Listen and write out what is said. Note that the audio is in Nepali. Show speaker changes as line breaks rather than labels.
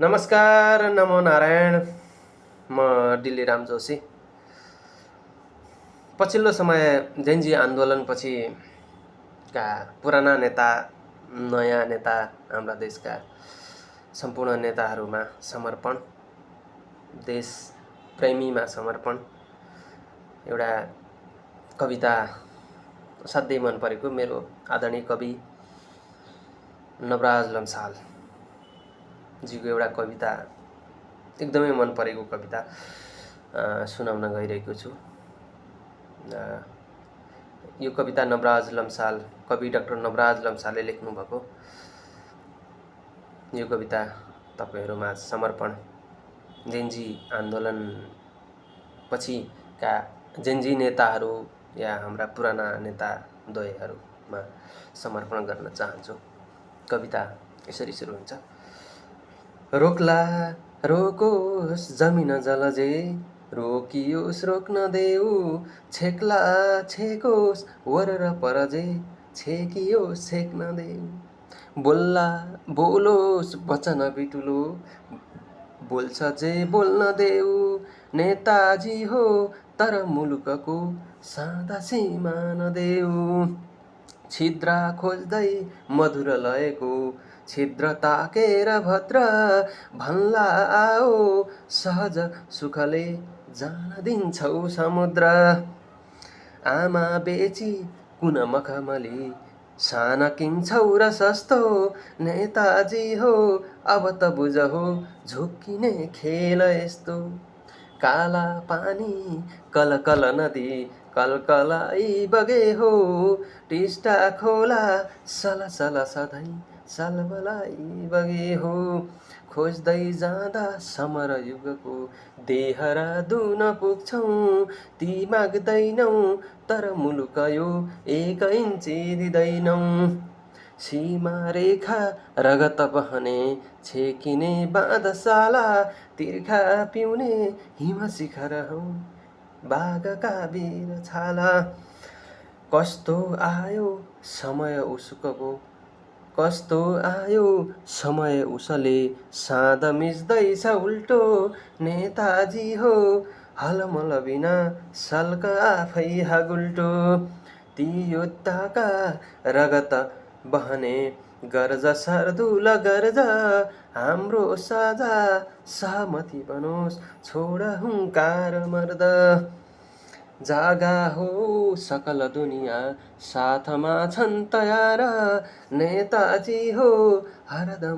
नमस्कार, नमो नारायण। म डिल्लीराम जोशी। पछिल्लो समय जेनजी आन्दोलनपछि का पुराना नेता, नयाँ नेता, हाम्रा देशका सम्पूर्ण नेताहरूमा समर्पण, देश प्रेमीमा समर्पण, एउटा कविता असाध्यै मन परेको मेरो आदरणीय कवि नवराज लम्साल जीको एउटा कविता एकदमै मन परेको कविता सुनाउन गइरहेको छु। यो कविता नवराज लम्साल, कवि डाक्टर नवराज लम्सालले लेख्नुभएको यो कविता तपाईहरुमा समर्पण। जेनजी आन्दोलन पछिका जेनजी नेताहरू या हाम्रा पुराना नेताद्वयहरूमा समर्पण गर्न चाहन्छु। कविता यसरी सुरु हुन्छ। रोक्ला रोकोस् जमिन जलजे, रोकियोस् रोक्न देऊ, छेक्ला छेकोस् वरर परजे, छेकियोस् छेक्न देऊ। बोल्ला बोलोस् वचन बिटुलो, बोल्छ जे बोल्न देऊ, नेताजी हो तर मुलुकको सादा सीमा नदेऊ। छिद्र खोज्दै मधुर लयको, छिद्र ताकेर भद्र भन्ला आओ, सहज सुखले जान दिन्छौ समुद्र। आमा बेची कुन मखमली, सान किन्छौ र सस्तो, नेताजी हो अब त बुझ हो, झुक्किने खेल यस्तो। काला पानी कलकल नदी, कलकलाई बगे हो, टिस्टा खोला सलसल सधैँ सलबलाई बगे हो। खोज्दै जाँदा समर युगको देहरादुन पुग्छौँ, ती माग्दैनौ तर मुलुक यो एक इन्ची दिँदैनौ। सीमा रेखा रगत बहने, छेकिने बाँधशाला, तिर्खा पिउने हिम शिखर हौ, बाघका वीर छाला। कस्तो आयो समय उसको, कस्तो आयो समय उसले, साँध मिच्दैछ उल्टो, नेताजी हो हलमल बिना सल्क आफै हागुल्टो। ती योद्धाका रगत बहने गर्ज शार्दूल गर्ज, हाम्रो साझा सहमति बनोस् छोड हुङ्कार मर्द। जागा हो सकल दुनिया साथमा छन् तयार, नेताजी हो हरदम